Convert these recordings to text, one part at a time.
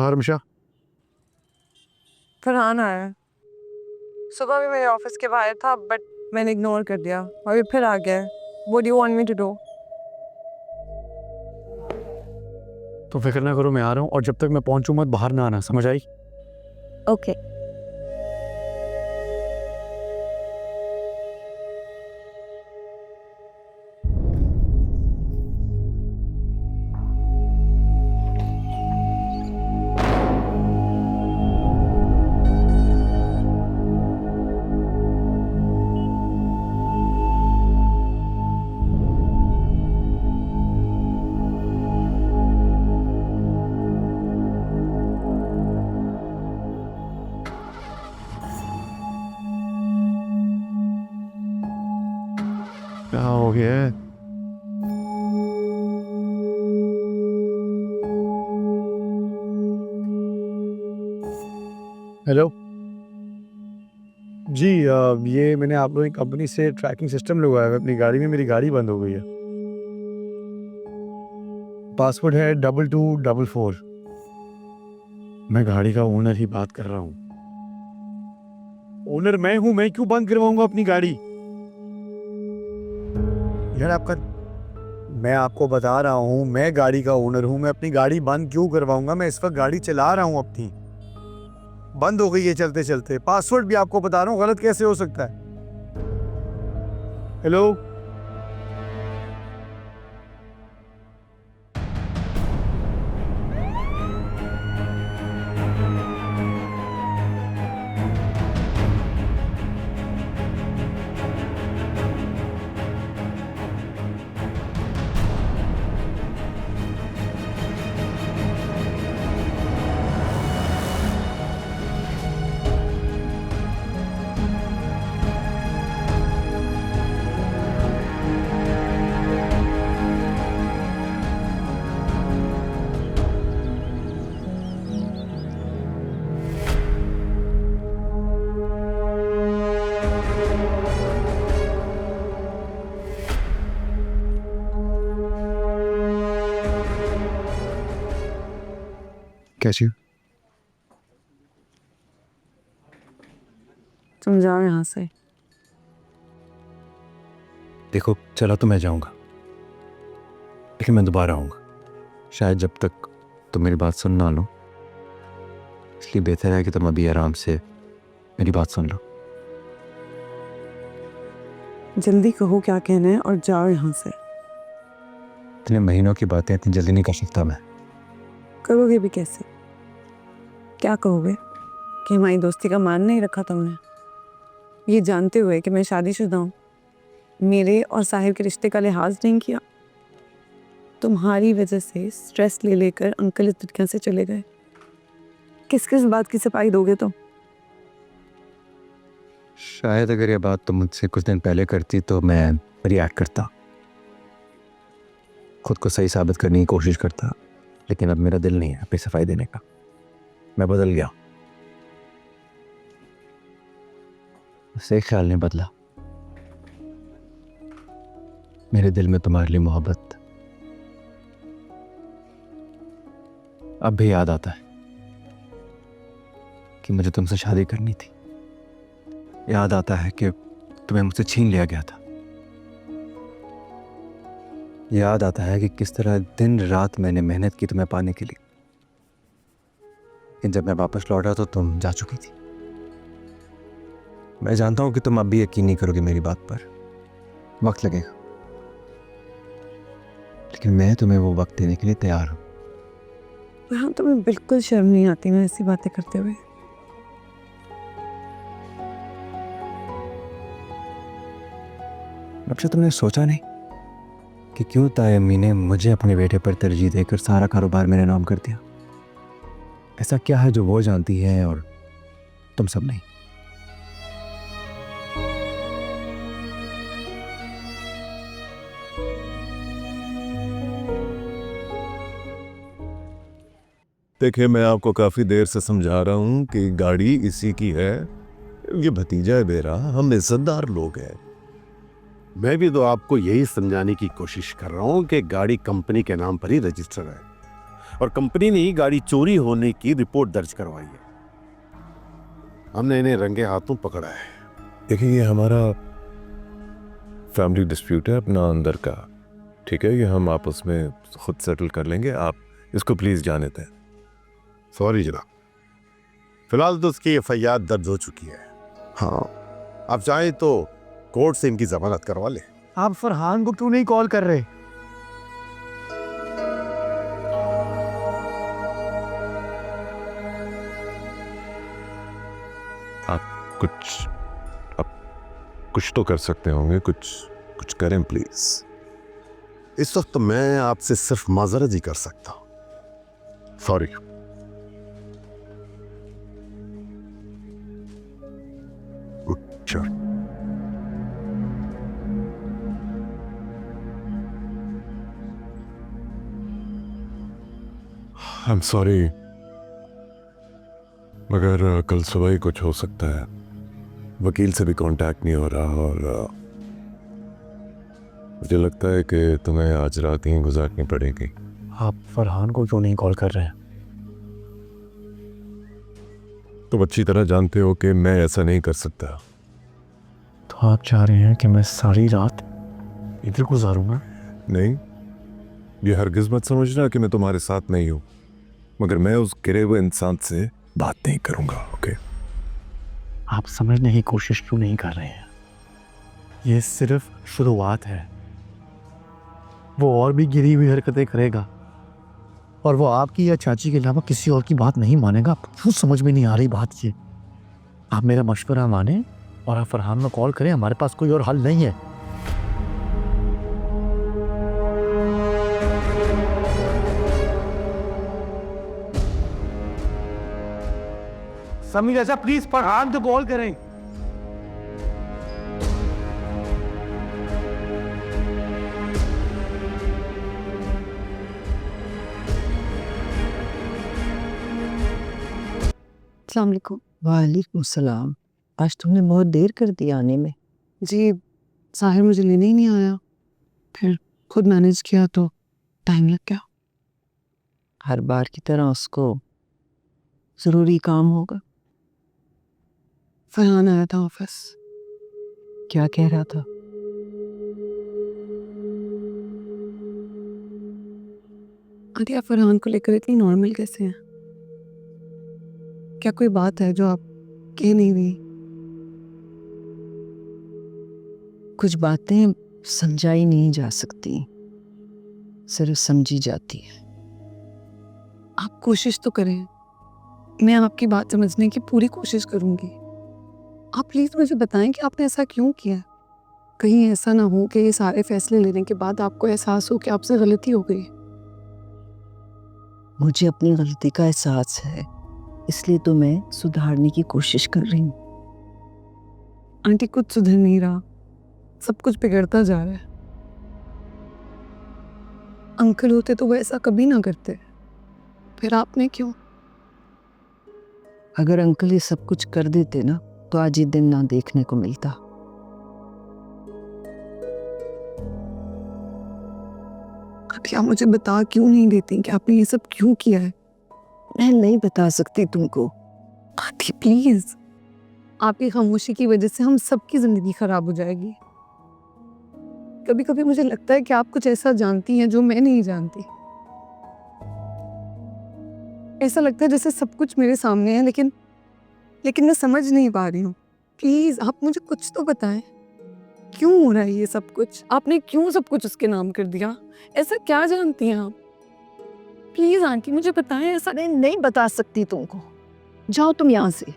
हमेशा फरहान आया है। सुबह भी मेरे ऑफिस के बाहर था बट मैंने इग्नोर कर दिया और ये फिर आ गया है। What do you want me to do? तो फिक्र ना करो, मैं आ रहा हूँ और जब तक मैं पहुंचूं मत बाहर ना आना, समझ आई? Okay. क्या हो गया है? हेलो जी, ये मैंने आप लोगों की कंपनी से ट्रैकिंग सिस्टम लगवाया है अपनी गाड़ी में। मेरी गाड़ी बंद हो गई है। पासवर्ड है 2244। मैं गाड़ी का ओनर ही बात कर रहा हूँ। ओनर मैं हूँ, मैं क्यों बंद करवाऊंगा अपनी गाड़ी? यार आपका, मैं आपको बता रहा हूँ मैं गाड़ी का ओनर हूँ, मैं अपनी गाड़ी बंद क्यों करवाऊंगा? मैं इस वक्त गाड़ी चला रहा हूँ अपनी, बंद हो गई है चलते चलते। पासवर्ड भी आपको बता रहा हूँ, गलत कैसे हो सकता है? हेलो कैसी हो? तुम जाओ यहाँ से। देखो चला तो मैं जाऊंगा, लेकिन मैं दोबारा आऊंगा, शायद जब तक तुम मेरी बात सुन ना लो। इसलिए बेहतर है कि तुम अभी आराम से मेरी बात सुन लो। जल्दी कहो क्या कहना है और जाओ यहाँ से। इतने महीनों की बातें इतनी जल्दी नहीं कर सकता मैं। करोगे भी कैसे? क्या कहोगे कि हमारी दोस्ती का मान नहीं रखा तुमने, ये जानते हुए कि मैं शादीशुदा हूँ? मेरे और साहिर के रिश्ते का लिहाज नहीं किया? तुम्हारी वजह से स्ट्रेस ले लेकर अंकल इस दुनिया से चले गए। किस किस बात की सफाई दोगे तुम? शायद अगर ये बात तुम मुझसे कुछ दिन पहले करती तो मैं रिएक्ट करता, खुद को सही साबित करने की कोशिश करता, लेकिन अब मेरा दिल नहीं है अपनी सफाई देने का। मैं बदल गया, बस एक ख्याल नहीं बदला, मेरे दिल में तुम्हारे लिए मोहब्बत अब भी याद आता है कि मुझे तुमसे शादी करनी थी। याद आता है कि तुम्हें मुझसे छीन लिया गया था। याद आता है कि किस तरह दिन रात मैंने मेहनत की तुम्हें पाने के लिए, लेकिन जब मैं वापस लौटा तो तुम जा चुकी थी। मैं जानता हूं कि तुम अब भी यकीन नहीं करोगे मेरी बात पर, वक्त लगेगा, लेकिन मैं तुम्हें वो वक्त देने के लिए तैयार हूं। हाँ, तुम्हें बिल्कुल शर्म नहीं आती मैं ऐसी बातें करते हुए? अच्छा, तुमने सोचा नहीं कि क्यों ताए अम्मी ने मुझे अपने बेटे पर तरजीह देकर सारा कारोबार मेरे नाम कर दिया? ऐसा क्या है जो वो जानती है और तुम सब नहीं? देखिए, मैं आपको काफ़ी देर से समझा रहा हूँ कि गाड़ी इसी की है। ये भतीजा है मेरा, हम इज्जतदार लोग हैं। मैं भी तो आपको यही समझाने की कोशिश कर रहा हूँ कि गाड़ी कंपनी के नाम पर ही रजिस्टर है और कंपनी ने ही गाड़ी चोरी होने की रिपोर्ट दर्ज करवाई है। हमने इन्हें रंगे हाथों पकड़ा है। देखिए, ये हमारा फैमिली डिस्प्यूट है अपना अंदर का, ठीक है? ये हम आपस में खुद सेटल कर लेंगे। आप इसको प्लीज़ जाने दें। सॉरी जनाब, फिलहाल तो उसकी एफआईआर दर्ज हो चुकी है। हाँ, आप चाहें तो कोर्ट से इनकी जमानत करवा लें। आप फरहान को क्यों नहीं कॉल कर रहे? कुछ तो कर सकते होंगे, कुछ करें प्लीज़। इस वक्त मैं आपसे सिर्फ माजरत ही कर सकता हूं। Sorry. Sure. I am sorry, मगर कल सुबह ही कुछ हो सकता है। वकील से भी कांटेक्ट नहीं हो रहा और मुझे लगता है कि तुम्हें आज रात ही गुजारनी पड़ेगी। आप फरहान को क्यों नहीं कॉल कर रहे हैं? तुम अच्छी तरह जानते हो कि मैं ऐसा नहीं कर सकता। तो आप चाह रहे हैं कि मैं सारी रात इधर गुजारूंगा? नहीं, ये हरगिज़ मत समझना कि मैं तुम्हारे साथ नहीं हूँ, मगर मैं उस गिरे हुए इंसान से बात नहीं करूँगा। ओके? आप समझने की कोशिश क्यों नहीं कर रहे हैं? ये सिर्फ शुरुआत है। वो और भी गिरी हुई हरकतें करेगा और वो आपकी या चाची के अलावा किसी और की बात नहीं मानेगा। आपको क्यों समझ में नहीं आ रही बात ये? आप मेरा मशवरा माने और आप फरहान में कॉल करें। हमारे पास कोई और हल नहीं है। समीर ऐसा प्लीज फरहान को कॉल करें। अस्सलाम वालेकुम। वालेकुम सलाम। आज तुमने बहुत देर कर दी आने में। जी, साहिर मुझे लेने ही नहीं आया, फिर खुद मैनेज किया तो टाइम लग गया। हर बार की तरह उसको ज़रूरी काम होगा। फरहान आया था ऑफिस। क्या कह रहा था? आंटी, आप फरहान को लेकर इतनी नॉर्मल कैसे हैं? क्या कोई बात है जो आप कह नहीं रही? कुछ बातें समझाई नहीं जा सकती, सिर्फ समझी जाती है। आप कोशिश तो करें। मैं आपकी बात समझने की पूरी कोशिश करूंगी। आप प्लीज मुझे बताएं कि आपने ऐसा क्यों किया? कहीं ऐसा ना हो कि ये सारे फैसले लेने के बाद आपको एहसास हो कि आपसे गलती हो गई। मुझे अपनी गलती का एहसास है, इसलिए तो मैं सुधारने की कोशिश कर रही हूँ। आंटी, कुछ सुधर नहीं रहा, सब कुछ बिगड़ता जा रहा है। अंकल होते तो वो ऐसा कभी ना करते, फिर आपने क्यों? अगर अंकल ये सब कुछ कर देते ना, तो आज ये दिन ना देखने को मिलता। आंटी, आप मुझे बता क्यों नहीं देती कि आपने ये सब क्यों किया है? मैं नहीं बता सकती तुमको। आंटी प्लीज, आपकी खामोशी की वजह से हम सबकी जिंदगी खराब हो जाएगी। कभी कभी मुझे लगता है कि आप कुछ ऐसा जानती हैं जो मैं नहीं जानती। ऐसा लगता है जैसे सब कुछ मेरे सामने है, लेकिन मैं समझ नहीं पा रही हूँ। प्लीज आप मुझे कुछ तो बताएं, क्यों हो रहा है ये सब कुछ? आपने क्यों सब कुछ उसके नाम कर दिया? ऐसा क्या जानती हैं आप? प्लीज आंटी मुझे बताएं। ऐसा मैं नहीं बता सकती तुमको। जाओ तुम यहाँ से।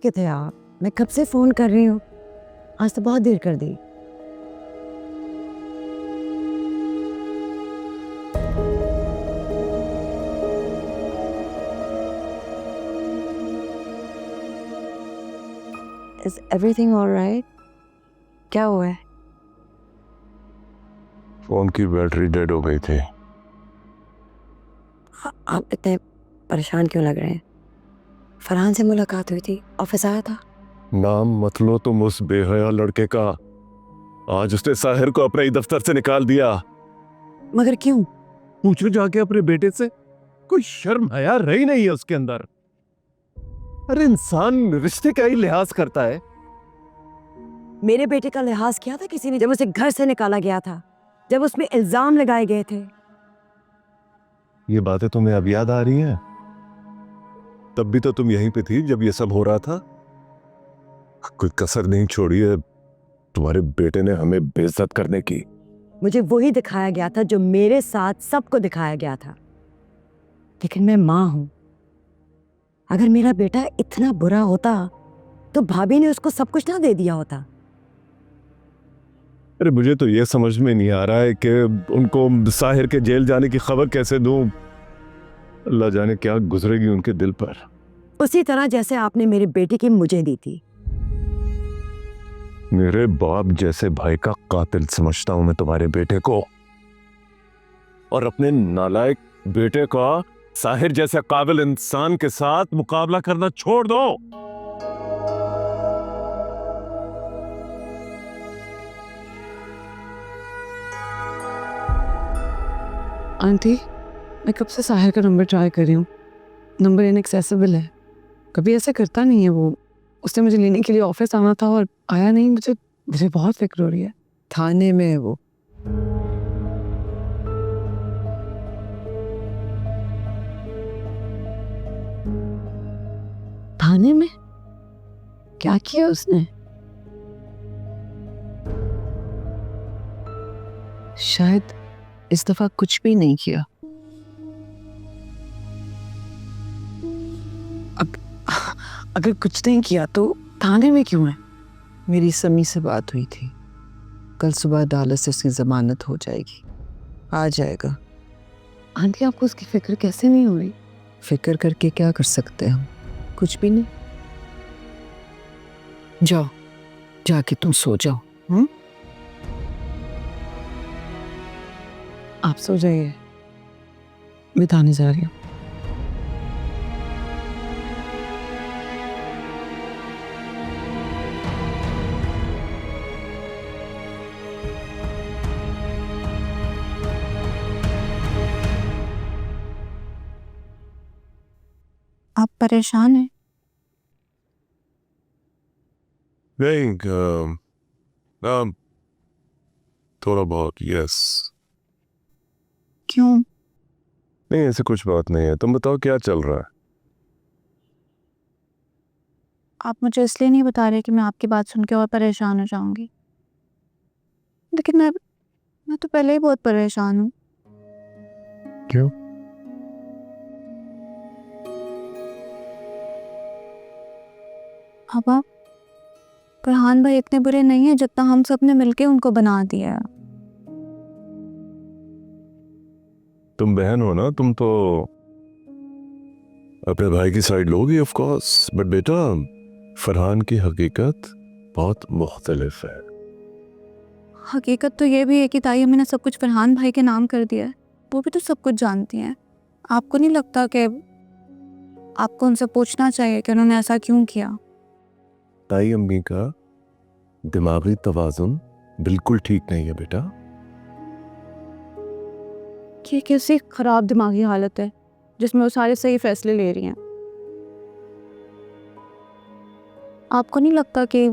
के थे आप? मैं कब से फोन कर रही हूँ, आज तो बहुत देर कर दी। Is everything all right? क्या हुआ है? फोन की बैटरी डेड हो गई थी। आप इतने परेशान क्यों लग रहे हैं? फरहान से मुलाकात हुई थी, ऑफिस आया था। नाम मत लो तुम उस बेहया लड़के का। आज उसने साहिर को अपने ही दफ्तर से निकाल दिया। मगर क्यों? पूछो जाके अपने बेटे से। कोई शर्म हया रही नहीं है उसके अंदर। अरे इंसान रिश्ते का ही लिहाज करता है। मेरे बेटे का लिहाज किया था किसी ने जब उसे घर से निकाला गया था, जब उसमें इल्जाम लगाए गए थे। ये बातें तुम्हें अब याद आ रही हैं? तब भी तो तुम यहीं पे थी जब ये सब हो रहा था। कोई कसर नहीं छोड़ी है तुम्हारे बेटे ने हमें बेइज्जत करने की। मुझे वही दिखाया गया था जो मेरे साथ सबको दिखाया गया था। लेकिन मैं माँ हूं। अगर मेरा बेटा इतना बुरा होता तो भाभी ने उसको सब कुछ ना दे दिया होता। अरे मुझे तो ये समझ में नहीं आ रहा है कि उनको साहिर के जेल जाने की खबर कैसे दूं। अल्लाह जाने क्या गुजरेगी उनके दिल पर। उसी तरह जैसे आपने मेरे बेटे की मुझे दी थी। मेरे बाप जैसे भाई का कातिल समझता हूं मैं तुम्हारे बेटे को, और अपने नालायक बेटे का साहिर जैसे काबिल इंसान के साथ मुकाबला करना छोड़ दो। आंटी, मैं कब से साहिर का नंबर ट्राई कर रही हूँ, नंबर इनएक्सेसिबल है। कभी ऐसे करता नहीं है वो। उसने मुझे लेने के लिए ऑफिस आना था और आया नहीं। मुझे बहुत फिक्र हो रही है। थाने में है वो। थाने में? क्या किया उसने? शायद इस दफा कुछ भी नहीं किया। अगर कुछ नहीं किया तो थाने में क्यों है? मेरी समी से बात हुई थी, कल सुबह अदालत से उसकी जमानत हो जाएगी, आ जाएगा। आंटी, आपको उसकी फिक्र कैसे नहीं हो रही? फिक्र करके क्या कर सकते हैं हम? कुछ भी नहीं। जाओ, जाके तुम सो जाओ। आप सो जाइए, मैं थाने जा रही हूँ। आप परेशान हैं? नहीं, थोड़ा बहुत, यस। क्यों? नहीं, ऐसे कुछ बात नहीं है। तुम बताओ क्या चल रहा है? आप मुझे इसलिए नहीं बता रहे कि मैं आपकी बात सुन के और परेशान हो जाऊंगी। लेकिन मैं तो पहले ही बहुत परेशान हूँ। क्यों? अब फरहान भाई इतने बुरे नहीं है जितना हम सब ने मिलके उनको बना दिया है। तुम बहन हो ना, तुम तो अपने भाई की साइड लोगी ऑफ कोर्स, बट बेटा फरहान की हकीकत बहुत मुख्तलिफ है। हकीकत तो ये भी है कि ताई अम्मी ने सब कुछ फरहान भाई के नाम कर दिया है। वो भी तो सब कुछ जानती हैं। आपको नहीं लगता कि आपको उनसे पूछना चाहिए कि उन्होंने ऐसा क्यों किया? ताई अम्मी का दिमागी तवाजुन बिल्कुल ठीक नहीं है बेटा। ये कैसी खराब दिमागी हालत है जिसमें वो सारे सही फैसले ले रही हैं। आपको नहीं लगता कि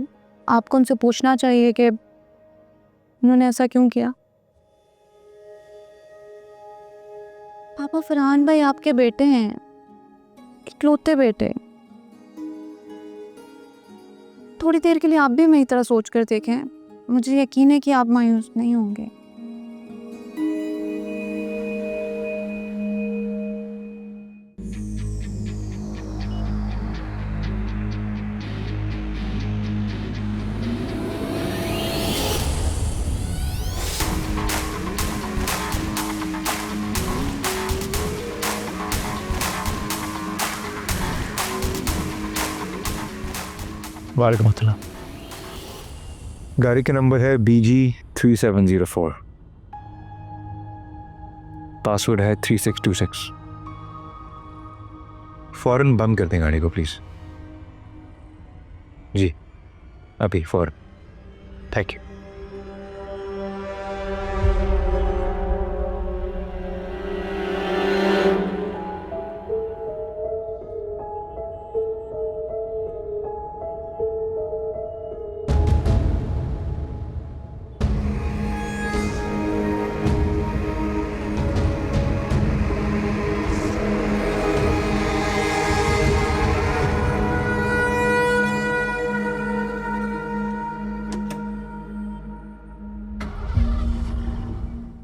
आपको उनसे पूछना चाहिए कि उन्होंने ऐसा क्यों किया? पापा, फरहान भाई आपके बेटे हैं, इकलौते बेटे। थोड़ी देर के लिए आप भी मेरी तरह सोच कर देखें। मुझे यकीन है कि आप मायूस नहीं होंगे। वालेकुम अस्सलाम। गाड़ी का नंबर है BG3704, पासवर्ड है 3626। फ़ौरन बंद कर दें गाड़ी को प्लीज़। जी अभी फ़ौरन। Thank you.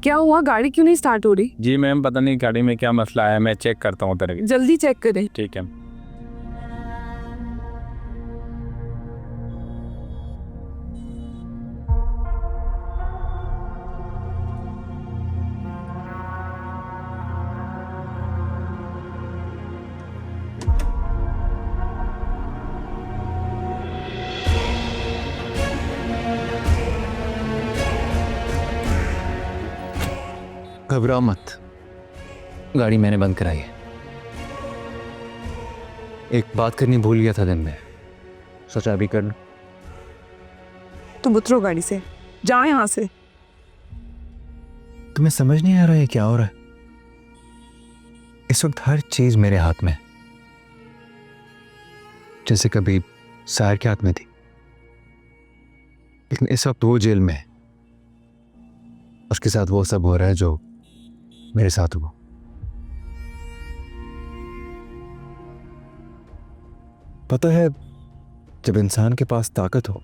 क्या हुआ, गाड़ी क्यों नहीं स्टार्ट हो रही? जी मैम, पता नहीं गाड़ी में क्या मसला है, मैं चेक करता हूँ तरह। जल्दी चेक करें। ठीक है। घबराओ मत, गाड़ी मैंने बंद कराई है। एक बात करनी भूल गया था दिन में, सोचा अभी कर लूं। तुम उतरो गाड़ी से, जाओ यहाँ से। तुम्हें समझ नहीं आ रहा है क्या हो रहा है? इस वक्त हर चीज मेरे हाथ में है, जैसे कभी साहिर के हाथ में थी, लेकिन इस वक्त वो जेल में है, उसके साथ वो सब हो रहा है जो मेरे साथ हुआ। पता है, जब इंसान के पास ताकत हो,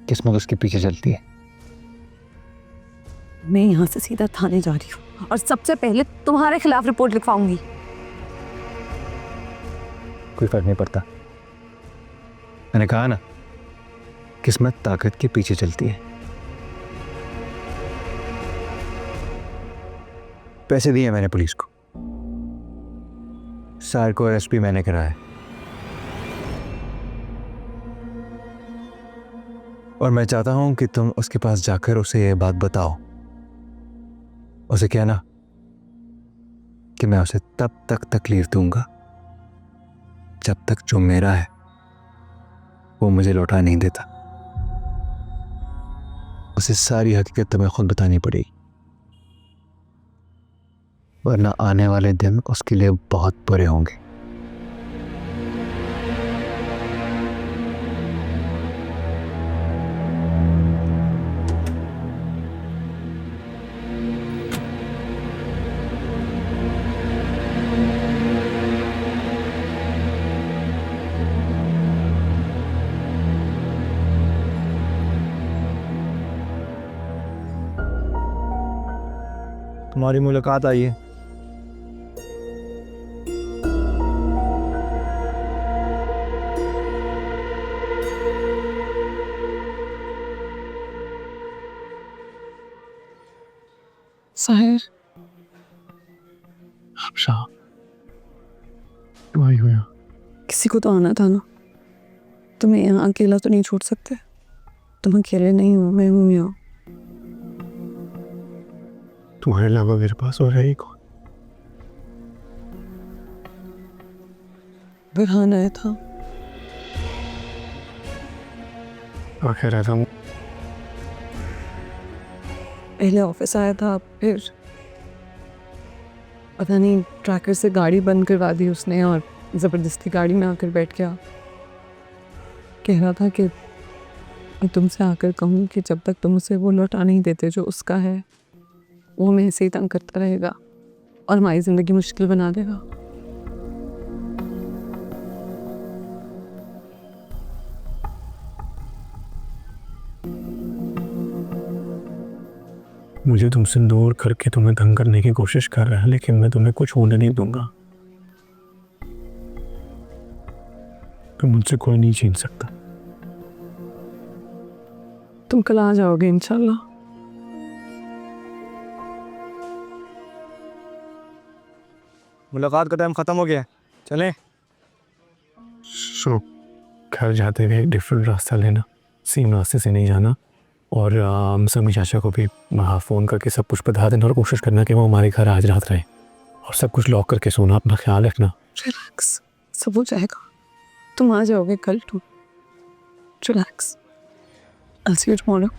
किस्मत उसके पीछे चलती है। मैं यहाँ से सीधा थाने जा रही हूँ और सबसे पहले तुम्हारे खिलाफ रिपोर्ट लिखवाऊंगी। कोई फर्क नहीं पड़ता, मैंने कहा ना, किस्मत ताकत के पीछे चलती है। पैसे दिए मैंने पुलिस को, सार को अरेस्ट भी मैंने कराया, और मैं चाहता हूं कि तुम उसके पास जाकर उसे ये बात बताओ। उसे कहना कि मैं उसे तब तक तकलीफ दूंगा जब तक जो मेरा है वो मुझे लौटा नहीं देता। उसे सारी हकीकत तुम्हें खुद बतानी पड़ेगी, वरना आने वाले दिन उसके लिए बहुत बुरे होंगे। तुम्हारी मुलाकात आई है। साहिर, शाह, क्यों आई हो यहाँ? किसी को तो आना था ना। तुम्हें यहाँ अकेला तो नहीं छोड़ सकते। तुम अकेले नहीं हो, मैं हूँ यहाँ। तुम्हारे अलावा मेरे पास और है ही कौन? बुरहान आया था। कह रहा था पहले ऑफिस आया था, फिर पता नहीं ट्रैकर से गाड़ी बंद करवा दी उसने और ज़बरदस्ती गाड़ी में आकर बैठ गया। कह रहा था कि मैं तुमसे आकर कहूँ कि जब तक तुम उसे वो लौटा नहीं देते जो उसका है, वो हमें ऐसे ही तंग करता रहेगा और हमारी ज़िंदगी मुश्किल बना देगा। मुझे तुमसे दूर करके तुम्हें तंग करने की कोशिश कर रहा है, लेकिन मैं तुम्हें कुछ होने नहीं दूंगा। तो मुझसे कोई नहीं छीन सकता। तुम कल आ जाओगे इंशाल्लाह। मुलाकात का टाइम ख़त्म हो गया, चलें। सुनो, घर जाते हुए डिफरेंट रास्ता लेना, सेम रास्ते से नहीं जाना, और समी चाचा को भी फ़ोन करके सब कुछ बता देना और कोशिश करना कि वो हमारे घर आज रात रहे, और सब कुछ लॉक करके सोना। अपना ख्याल रखना। रिलैक्स, सब हो जाएगा। तुम आ जाओगे कल। To relax, I'll see you tomorrow.